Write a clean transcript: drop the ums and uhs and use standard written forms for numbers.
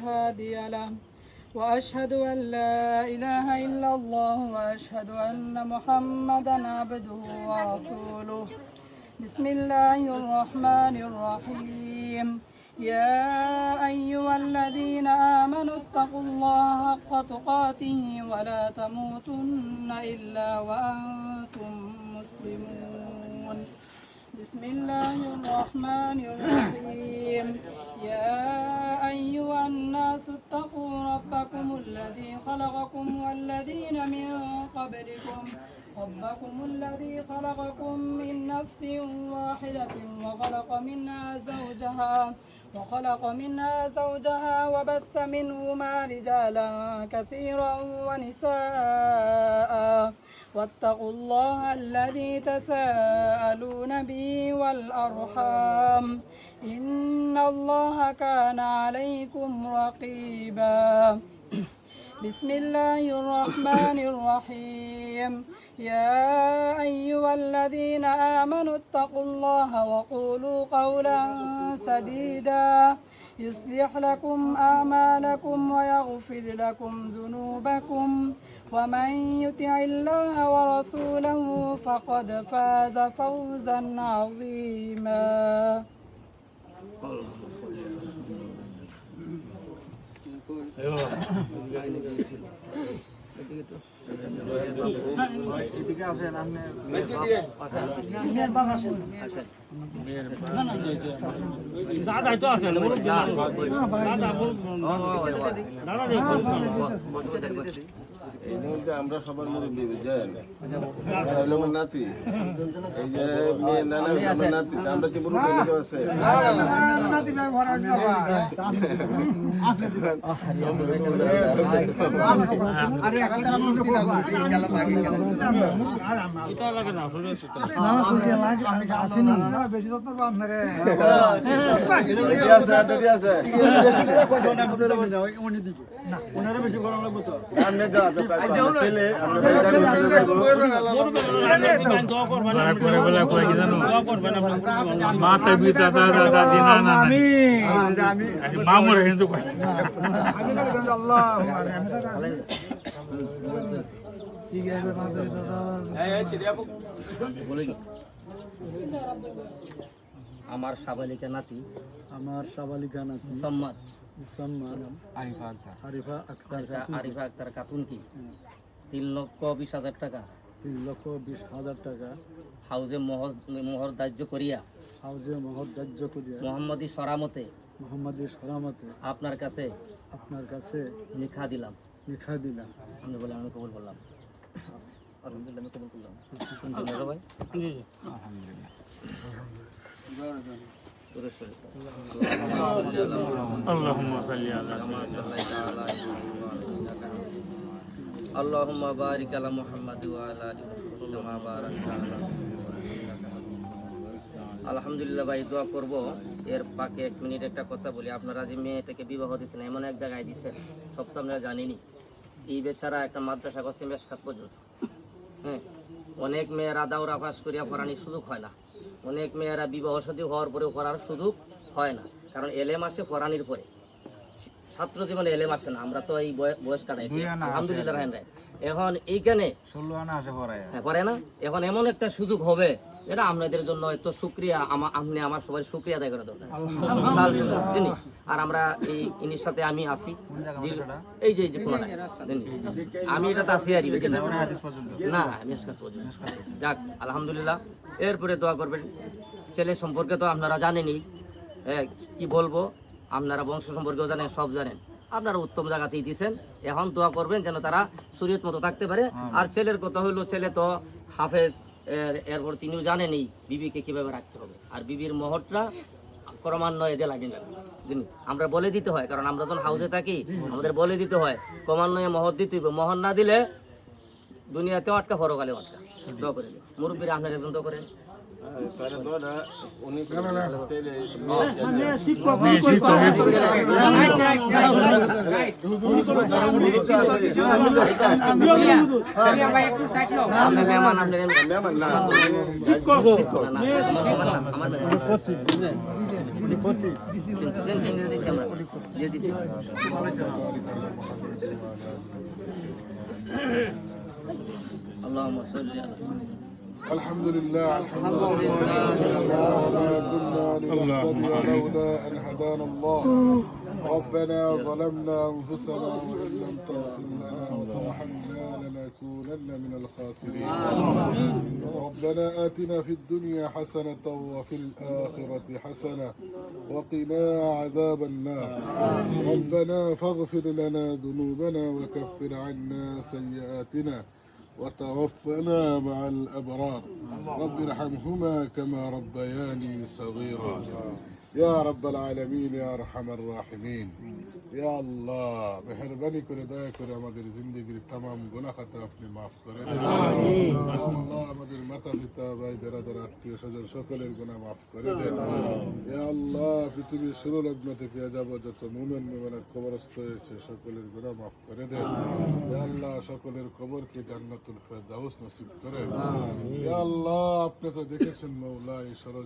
هادي له وأشهد أن لا إله إلا الله وأشهد أن محمدا عبده ورسوله بسم الله الرحمن الرحيم يا أيها الذين آمنوا اتقوا الله حق تقاته ولا تموتن إلا وأنتم مسلمون بسم الله الرحمن الرحيم يا أيها الناس اتقوا ربكم الذي خلقكم والذين من قبلكم خلقكم من نفس واحدة وخلق منها زوجها وبث منهما رجالا كثيرا ونساء واتقوا الله الذي تساءلون به والأرحام إن الله كان عليكم رقيبا بسم الله الرحمن الرحيم يا أيها الذين آمنوا اتقوا الله وقولوا قولا سديدا يصلح لكم أعمالكم ويغفر لكم ذنوبكم ومن يطع الله ورسوله فقد فاز فوزا عظيما এদিকে আসেন আপনি দাদা তো আছেন এই মুহূর্তে আমরা সবার মুরব্বী বুঝছেন হলো আমার নাতি এই যে মেয়ে নানা আমার নাতি আমরা যে মুরব্বী লোক আছে নাতি ভাই ভরা আরে একটা মুরব্বী লাগবে গেল আগে গেল এটা লাগে না আসলে না বুঝে লাগে আমি আসেনি না বেশি যত্ন পাম না রে আছে না ওনারা বেশি গরম লাগবে তো সামনে যাও ছেলে মাথা বিতা দাদা দাদি নানা মামুর হিন্দু আমি খালি গন্ধ আল্লাহ আমি ঠিক আছে মাঝে দাদা আমার সাবালিকা নাতি সম্মাদ আরিফা আক্তার খাতুন কি 3,20,000 টাকা 3,20,000 টাকা হাউজে মোহর ধার্য করিয়া মোহাম্মদী সরামতে আপনার কাছে লিখা দিলাম আমি বলে আমি কবুল করলাম আলহামদুলিল্লাহ আমি কবুল করলাম শুনছেন ভাই আল্লাহুম্মা বারিক আলা মুহাম্মাদ ওয়া আলা আলি মুহাম্মাদ কামা বারাকতা আলা আলহামদুলিল্লাহ ভাই দোয়া করব এর পাকে 1 মিনিট একটা কথা বলি আপনারা যে মেয়েটাকে বিবাহ দিয়েছেন এমন এক জায়গায় দিয়েছেন সব তো আমরা জানিনি এই বেচারা একটা মাদ্রাসা করছে মেশকাত পর্যন্ত হ্যাঁ অনেক মেয়েরা দাওরা পাস করিয়া পড়ানির সুযোগ হয় না অনেক মেয়েরা বিবাহ শাদী হওয়ার পরেও পড়ার সুযোগ হয় না কারণ এলেম আসে পড়ানির পরে ছাত্র জীবনে এলেম আসে না আমরা তো এই বয়স কাটাইছি আলহামদুলিল্লাহ রাহেন রায় এখন এইখানে 16 আনা আসে পড়ায় হ্যাঁ পড়ে না এখন এমন একটা সুযোগ হবে এটা আপনাদের জন্য এত শুকরিয়া আপনি আমার সবার শুকরিয়া আদায় করা দরকার বিশাল সুযোগ জানি আর আমরা এই ইনির সাথে আমি আসি এই যে আমি এটাতে আসি আর না আমি যাক আলহামদুলিল্লাহ এরপরে দোয়া করবেন ছেলে সম্পর্কে তো আপনারা জানেনই কি বলবো আপনারা বংশ সম্পর্কেও জানেন সব জানেন আপনারা উত্তম জায়গাতেই দিয়েছেন এখন দোয়া করবেন যেন তারা শরীয়ত মতো থাকতে পারে আর ছেলের কথা হইলো ছেলে তো হাফেজ এরপর তিনিও জানেনই বিবিকে কিভাবে রাখতে হবে আর বিবির মোহরটা ক্রমান্বয়ে দিয়ে লাগে না আমরা বলে দিতে হয় কারণ আমরা যখন হাউসে থাকি আমাদের বলে দিতে হয় ক্রমান্বয়ে মোহর দিতে হবে মোহর না দিলে দুনিয়াতেও আটকা পরকালেও আটকা দোয়া করে মুরব্বীরা আপনার একজন দোয়া করেন দিয়ে দিছি আমরা দিয়ে দিছি اللهم صل على الحمد لله وما كنا لنهتدي لولا أن هدانا الله ربنا ظلمنا أنفسنا وإن لم تغفر لنا وترحمنا لنكونن من الخاسرين ربنا آتنا في الدنيا حسنة وفي الآخرة حسنة وقنا عذاب النار ربنا فاغفر لنا ذنوبنا وكفر عنا سيئاتنا وتوفنا مع الأبرار رب ارحمهما كما ربياني صغيرا يا رب العالمين يا أرحم الراحمين يا الله مهرباني করে দয়া করে আমাদের জিন্দেগির तमाम গুনাহ খাতা আপনি maaf করে দেন আল্লাহ আমাদের মাতা পিতা ভাই বেরাদার আত্মীয় স্বজন সকলের গুনাহ maaf করে দেন ইয়া আল্লাহ পৃথিবীর শুরু লগ্ন থেকে যাব যত মুমিন মুমিনাত কবরস্থ হয়েছে সকলের গুনাহ maaf করে দেন ইয়া আল্লাহ সকলের কবরকে জান্নাতুল ফেরদাউস নসিব করেন ইয়া আল্লাহ আপনি তো দেখেছেন মাওলা এই